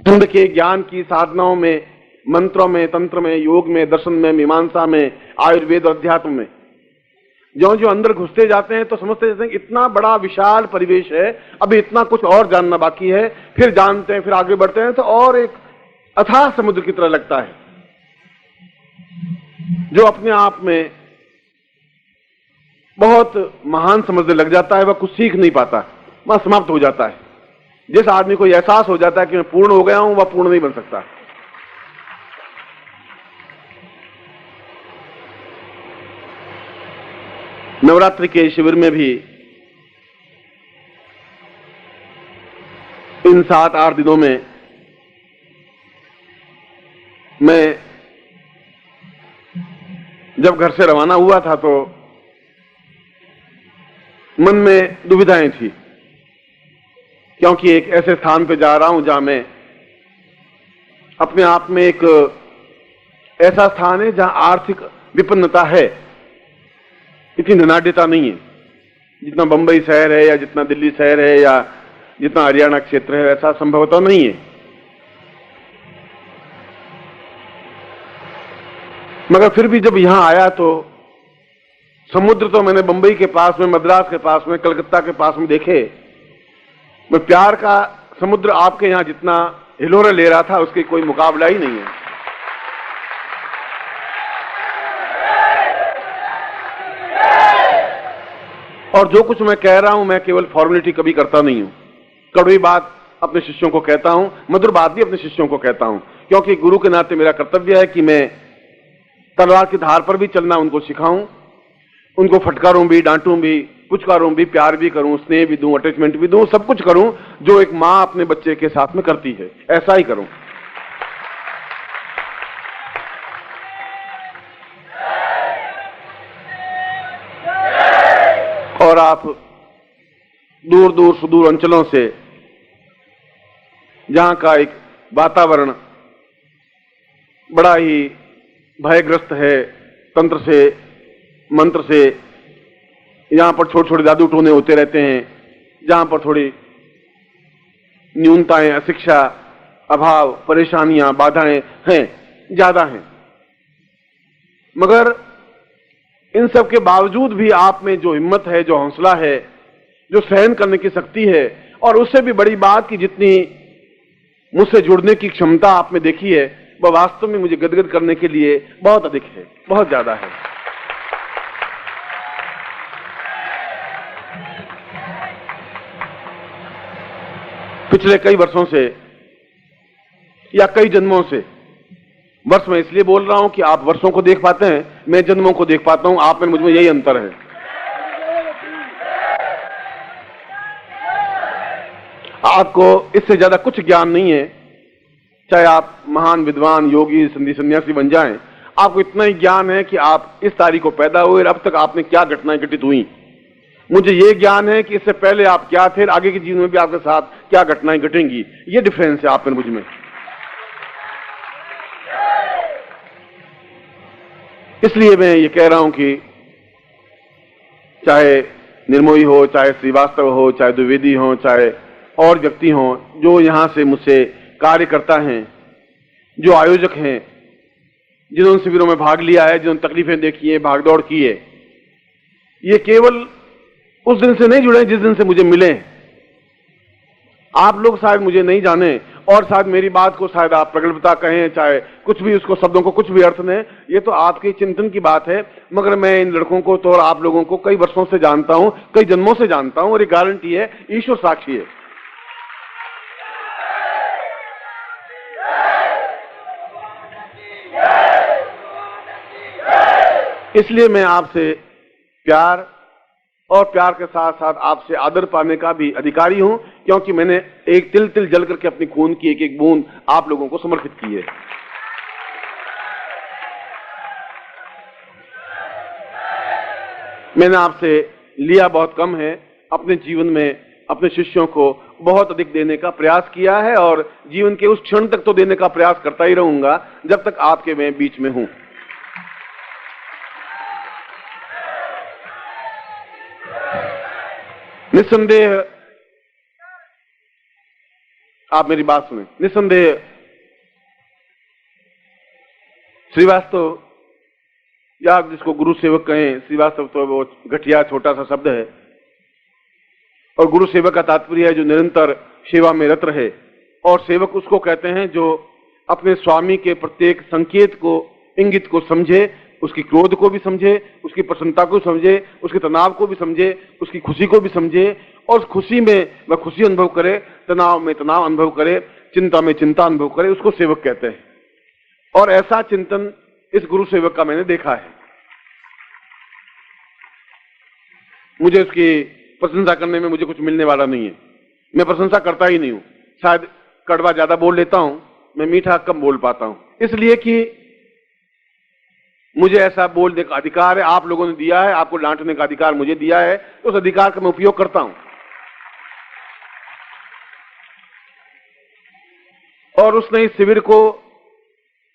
छंद के ज्ञान की साधनाओं में, मंत्रों में, तंत्र में, योग में, दर्शन में, मीमांसा में, आयुर्वेद और अध्यात्म में जो जो अंदर घुसते जाते हैं तो समझते जाते हैं इतना बड़ा विशाल परिवेश है, अभी इतना कुछ और जानना बाकी है। फिर जानते हैं, फिर आगे बढ़ते हैं तो और एक अथाह समुद्र की तरह लगता है जो अपने आप में बहुत महान समझने लग जाता है। वह कुछ सीख नहीं पाता, वह समाप्त हो जाता है। जिस आदमी को एहसास हो जाता है कि मैं पूर्ण हो गया हूं, वह पूर्ण नहीं बन सकता। नवरात्रि के शिविर में भी इन 7-8 दिनों में मैं जब घर से रवाना हुआ था तो मन में दुविधाएं थी, क्योंकि एक ऐसे स्थान पे जा रहा हूं जहां मैं अपने आप में एक ऐसा स्थान है जहां आर्थिक विपन्नता है, इतनी धनाढ्यता नहीं है। जितना बंबई शहर है या जितना दिल्ली शहर है या जितना हरियाणा क्षेत्र है, ऐसा संभवतः नहीं है। मगर फिर भी जब यहां आया तो समुद्र तो मैंने बंबई के पास में, मद्रास के पास में, कलकत्ता के पास में देखे। मैं प्यार का समुद्र आपके यहां जितना हिलोरे ले रहा था उसके कोई मुकाबला ही नहीं है। और जो कुछ मैं कह रहा हूं, मैं केवल फॉर्मेलिटी कभी करता नहीं हूं। कड़वी बात अपने शिष्यों को कहता हूं, मधुर बात भी अपने शिष्यों को कहता हूं, क्योंकि गुरु के नाते मेरा कर्तव्य है कि मैं तलवार की धार पर भी चलना उनको सिखाऊं, उनको फटकारूं भी, डांटूं भी, पुचकारूं भी, प्यार भी करूं, स्नेह भी दूं, अटैचमेंट भी दूं, सब कुछ करूं जो एक मां अपने बच्चे के साथ में करती है, ऐसा ही करूं। और आप दूर दूर सुदूर अंचलों से, जहां का एक वातावरण बड़ा ही भयग्रस्त है, तंत्र से, मंत्र से, यहां पर छोटे छोटे जादू टोने होते रहते हैं, जहां पर थोड़ी न्यूनताएं, अशिक्षा, अभाव, परेशानियां, बाधाएं हैं, ज्यादा हैं। मगर इन सब के बावजूद भी आप में जो हिम्मत है, जो हौसला है, जो सहन करने की शक्ति है, और उससे भी बड़ी बात कि जितनी मुझसे जुड़ने की क्षमता आप में देखी है, वह वास्तव में मुझे गदगद करने के लिए बहुत अधिक है, बहुत ज्यादा है। पिछले कई वर्षों से या कई जन्मों से, वर्ष में इसलिए बोल रहा हूं कि आप वर्षों को देख पाते हैं, मैं जन्मों को देख पाता हूं, आप में मुझ में यही अंतर है। आपको इससे ज्यादा कुछ ज्ञान नहीं है, चाहे आप महान विद्वान, योगी, संधि सन्यासी बन जाएं, आपको इतना ही ज्ञान है कि आप इस तारीख को पैदा हुए और अब तक आपने क्या घटनाएं घटित हुई। मुझे ये ज्ञान है कि इससे पहले आप क्या थे, आगे के जीवन में भी आपके साथ क्या घटनाएं घटेंगी। ये डिफरेंस है आप में मुझ में। इसलिए मैं ये कह रहा हूं कि चाहे निर्मोही हो, चाहे श्रीवास्तव हो, चाहे द्विवेदी हो, चाहे और व्यक्ति हो जो यहां से मुझसे कार्य करता हैं, जो आयोजक हैं, जिन्होंने शिविरों में भाग लिया है, जिन्होंने तकलीफें देखी है, भागदौड़ की है, ये केवल उस दिन से नहीं जुड़े जिस दिन से मुझे मिले। आप लोग शायद मुझे नहीं जाने और शायद मेरी बात को शायद आप प्रगल्भता कहें, चाहे कुछ भी उसको, शब्दों को कुछ भी अर्थ दें, ये तो आपके चिंतन की बात है। मगर मैं इन लड़कों को तो और आप लोगों को कई वर्षों से जानता हूं, कई जन्मों से जानता हूं, और ये गारंटी है, ईश्वर साक्षी है। इसलिए मैं आपसे प्यार और प्यार के साथ साथ आपसे आदर पाने का भी अधिकारी हूं, क्योंकि मैंने एक तिल तिल जल करके अपनी खून की एक एक बूंद आप लोगों को समर्पित की है। मैंने आपसे लिया बहुत कम है, अपने जीवन में अपने शिष्यों को बहुत अधिक देने का प्रयास किया है, और जीवन के उस क्षण तक तो देने का प्रयास करता ही रहूंगा जब तक आपके मैं बीच में हूं। निस्संदेह आप मेरी बात सुने। निस्संदेह श्रीवास्तव, या आप जिसको गुरु सेवक कहें, श्रीवास्तव तो वो घटिया छोटा सा शब्द है, और गुरु सेवक का तात्पर्य है जो निरंतर सेवा में रत रहे। और सेवक उसको कहते हैं जो अपने स्वामी के प्रत्येक संकेत को, इंगित को समझे, उसकी क्रोध को भी समझे, उसकी प्रसन्नता को समझे, उसके तनाव को भी समझे, उसकी खुशी को भी समझे, और उस खुशी में वह खुशी अनुभव करे, तनाव में तनाव अनुभव करे, चिंता में चिंता अनुभव करे, उसको सेवक कहते हैं। और ऐसा चिंतन इस गुरु सेवक का मैंने देखा है। मुझे उसकी प्रशंसा करने में मुझे कुछ मिलने वाला नहीं है, मैं प्रशंसा करता ही नहीं हूं। शायद कड़वा ज्यादा बोल लेता हूं, मैं मीठा कम बोल पाता हूं, इसलिए कि मुझे ऐसा बोलने का अधिकार है, आप लोगों ने दिया है, आपको डांटने का अधिकार मुझे दिया है, तो उस अधिकार का मैं उपयोग करता हूं। और उसने इस शिविर को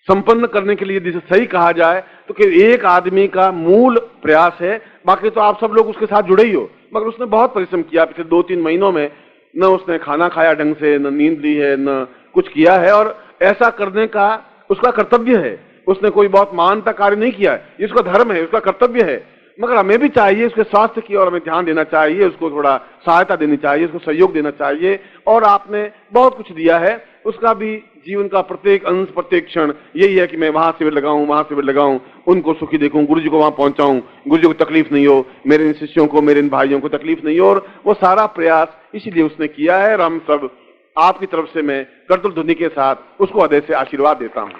संपन्न करने के लिए यदि सही कहा जाए तो कि एक आदमी का मूल प्रयास है, बाकी तो आप सब लोग उसके साथ जुड़े ही हो, मगर उसने बहुत परिश्रम किया पिछले 2-3 महीनों में। न उसने खाना खाया ढंग से, न नींद ली है, न कुछ किया है, और ऐसा करने का उसका कर्तव्य है। उसने कोई बहुत महानता कार्य नहीं किया है, ये उसका धर्म है, उसका कर्तव्य है, मगर हमें भी चाहिए उसके स्वास्थ्य की और हमें ध्यान देना चाहिए, उसको थोड़ा सहायता देनी चाहिए, उसको सहयोग देना चाहिए। और आपने बहुत कुछ दिया है, उसका भी जीवन का प्रत्येक अंश, प्रत्येक क्षण यही है कि मैं वहां शिविर लगाऊं, वहां शिविर लगाऊं, उनको सुखी देखूं, गुरु जी को वहां पहुंचाऊं, गुरु जी को तकलीफ नहीं हो, मेरे इन शिष्यों को, मेरे इन भाइयों को तकलीफ नहीं हो। और वो सारा प्रयास इसीलिए उसने किया है, और हम सब आपकी तरफ से मैं करतल ध्वनि के साथ उसको हृदय से आशीर्वाद देता हूं।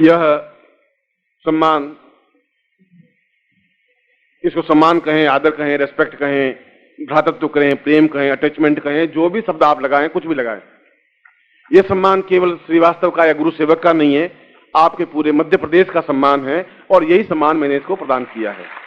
यह सम्मान, इसको सम्मान कहें, आदर कहें, रेस्पेक्ट कहें, भ्रातृत्व कहें, प्रेम कहें, अटैचमेंट कहें, जो भी शब्द आप लगाएं, कुछ भी लगाएं, यह सम्मान केवल श्रीवास्तव का या गुरु सेवक का नहीं है, आपके पूरे मध्य प्रदेश का सम्मान है, और यही सम्मान मैंने इसको प्रदान किया है।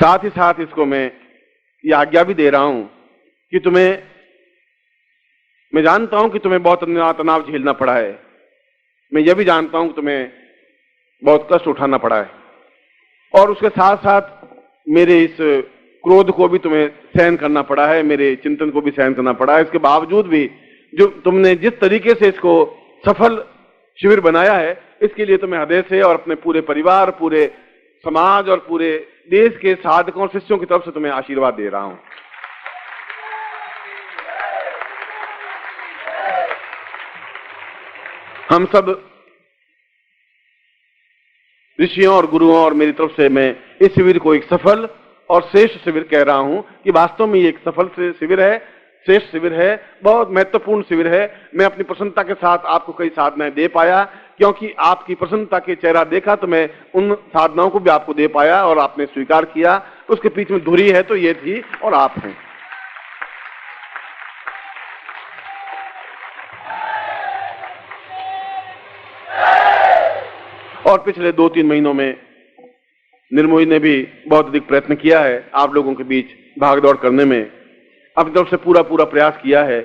साथ ही साथ इसको मैं ये आज्ञा भी दे रहा हूं कि मैं जानता हूं कि तुम्हें बहुत तनाव झेलना पड़ा है, मैं यह भी जानता हूं कि तुम्हें बहुत कष्ट उठाना पड़ा है, और उसके साथ साथ मेरे इस क्रोध को भी तुम्हें सहन करना पड़ा है, मेरे चिंतन को भी सहन करना पड़ा है। इसके बावजूद भी जो तुमने जिस तरीके से इसको सफल शिविर बनाया है, इसके लिए तुम्हें हृदय से और अपने पूरे परिवार, पूरे समाज और पूरे देश के साधकों और शिष्यों की तरफ से तुम्हें आशीर्वाद दे रहा हूं। हम सब ऋषियों और गुरुओं और मेरी तरफ से मैं इस शिविर को एक सफल और श्रेष्ठ शिविर कह रहा हूं कि वास्तव में ये एक सफल शिविर है, श्रेष्ठ शिविर है, बहुत महत्वपूर्ण शिविर है। मैं अपनी प्रसन्नता के साथ आपको कई साधनाएं दे पाया, क्योंकि आपकी प्रसन्नता के चेहरा देखा तो मैं उन साधनाओं को भी आपको दे पाया और आपने स्वीकार किया। उसके पीछे में धुरी है तो ये थी और आप हैं। और पिछले 2-3 महीनों में निर्मोही ने भी बहुत अधिक प्रयत्न किया है आप लोगों के बीच भागदौड़ करने में, अपनी तरफ से पूरा प्रयास किया है,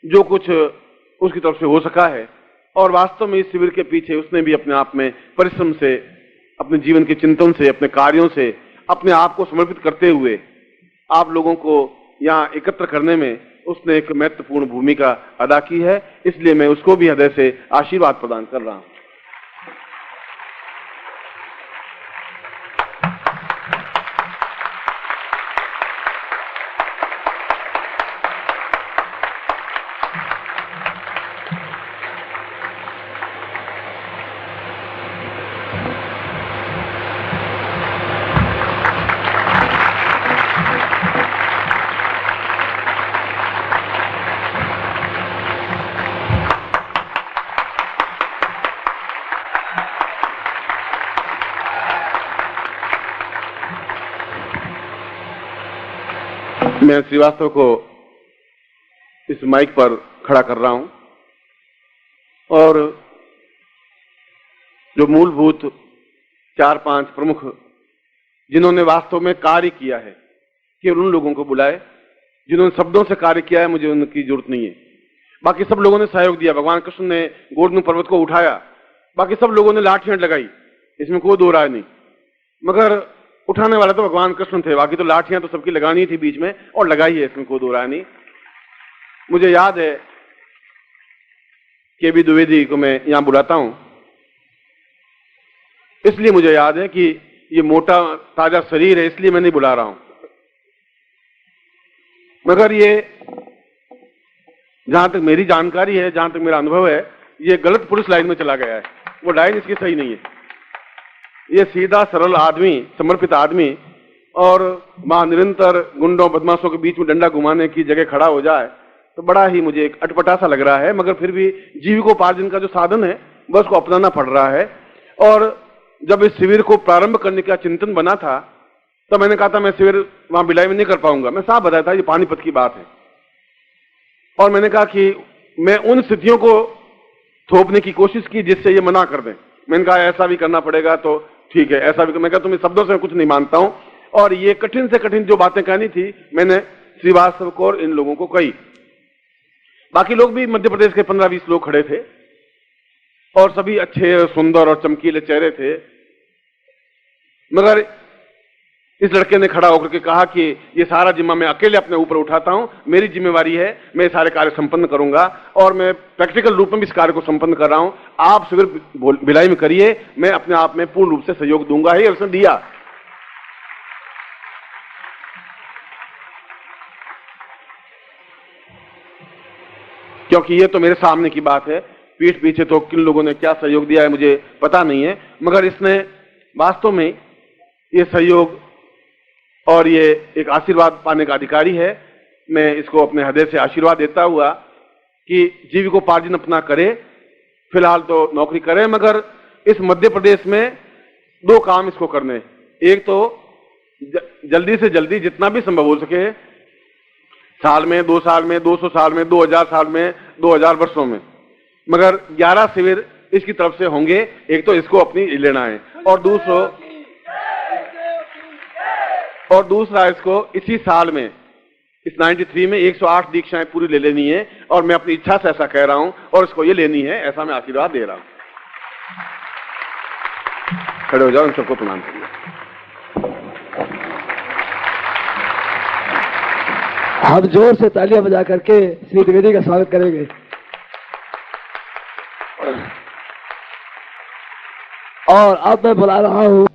जो कुछ उसकी तरफ से हो सका है। और वास्तव में इस शिविर के पीछे उसने भी अपने आप में परिश्रम से, अपने जीवन के चिंतन से, अपने कार्यों से, अपने आप को समर्पित करते हुए आप लोगों को यहाँ एकत्र करने में उसने एक महत्वपूर्ण भूमिका अदा की है। इसलिए मैं उसको भी हृदय से आशीर्वाद प्रदान कर रहा हूं। मैं श्रीवास्तव को इस माइक पर खड़ा कर रहा हूं और जो मूलभूत 4-5 प्रमुख जिन्होंने वास्तव में कार्य किया है केवल उन लोगों को बुलाए जिन्होंने शब्दों से कार्य किया है, मुझे उनकी जरूरत नहीं है। बाकी सब लोगों ने सहयोग दिया, भगवान कृष्ण ने गोवर्धन पर्वत को उठाया, बाकी सब लोगों ने लाठियां लगाई, इसमें कोई दो राय नहीं, मगर उठाने वाले तो भगवान कृष्ण थे, बाकी तो लाठियां तो सबकी लगानी थी बीच में और लगाई है, इसमें कोई दो राय नहीं। मुझे याद है केबी द्विवेदी को मैं यहां बुलाता हूं, इसलिए मुझे याद है कि ये मोटा ताजा शरीर है, इसलिए मैं नहीं बुला रहा हूं, मगर ये जहां तक मेरी जानकारी है, जहां तक मेरा अनुभव है, ये गलत पुलिस लाइन में चला गया है, वो लाइन इसकी सही नहीं है। ये सीधा सरल आदमी, समर्पित आदमी और वहां निरंतर गुंडों बदमाशों के बीच में डंडा घुमाने की जगह खड़ा हो जाए तो बड़ा ही मुझे एक अटपटा सा लग रहा है, मगर फिर भी जीविकोपार्जन का जो साधन है बस को अपनाना पड़ रहा है। और जब इस शिविर को प्रारंभ करने का चिंतन बना था तो मैंने कहा था मैं शिविर वहां भिलाई में नहीं कर पाऊंगा, मैं साफ बताया था ये पानीपत की बात है, और मैंने कहा कि मैं उन स्थितियों को थोपने की कोशिश की जिससे ये मना कर दें। मैंने कहा ऐसा भी करना पड़ेगा तो ठीक है, ऐसा भी। मैं कहा तुम्हें शब्दों से कुछ नहीं मानता हूं, और ये कठिन से कठिन जो बातें कहनी थी मैंने श्रीवास्तव को और इन लोगों को कही। बाकी लोग भी मध्य प्रदेश के 15-20 लोग खड़े थे और सभी अच्छे सुंदर और चमकीले चेहरे थे, मगर इस लड़के ने खड़ा होकर के कहा कि ये सारा जिम्मा मैं अकेले अपने ऊपर उठाता हूं, मेरी जिम्मेवारी है, मैं ये सारे कार्य संपन्न करूंगा और मैं प्रैक्टिकल रूप में भी इस कार्य को संपन्न कर रहा हूं। आप शिविर भिलाई में करिए, मैं अपने आप में पूर्ण रूप से सहयोग दूंगा ही, और उसने दिया। क्योंकि ये तो मेरे सामने की बात है, पीठ पीछे तो किन लोगों ने क्या सहयोग दिया है मुझे पता नहीं है, मगर इसने वास्तव में ये सहयोग और ये एक आशीर्वाद पाने का अधिकारी है। मैं इसको अपने हृदय से आशीर्वाद देता हुआ कि जीविकोपार्जन अपना करे, फिलहाल तो नौकरी करे, मगर इस मध्य प्रदेश में 2 काम इसको करने। एक तो जल्दी से जल्दी जितना भी संभव हो सके, साल में, 2 साल में, 200 साल में, 2000 साल में, 2000 वर्षों में, मगर 11 शिविर इसकी तरफ से होंगे। एक तो इसको अपनी लेना है और दूसरा इसको इसी साल में, इस 93 में 108 दीक्षाएं पूरी ले लेनी है, और मैं अपनी इच्छा से ऐसा कह रहा हूं और इसको ये लेनी है, ऐसा मैं आशीर्वाद दे रहा हूं। खड़े हो जाओ, इन सबको प्रणाम करिए। हम जोर से तालियां बजा करके श्री द्विवेदी का स्वागत करेंगे। और अब मैं बुला रहा हूं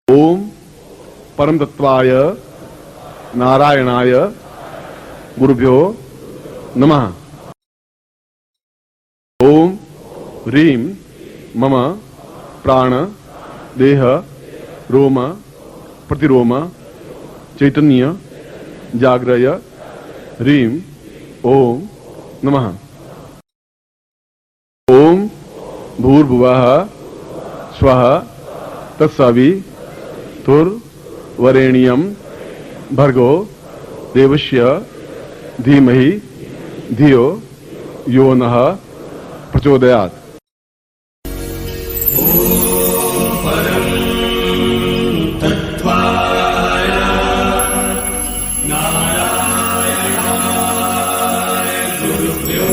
ओम परम तत्वाय नारायणाय गुरुभ्यो नमः। ओम ह्रीं मम प्राण देह रोम प्रतिरोम चैतन्य जाग्रय ह्रीं ओम नमः। ओम भूर्भुवः स्वः तत्सवितुर्वरेण्यं भर्गो देवस्य धीमहि धियो यो नः प्रचोदयात्। नारायणाय गुरुभ्यो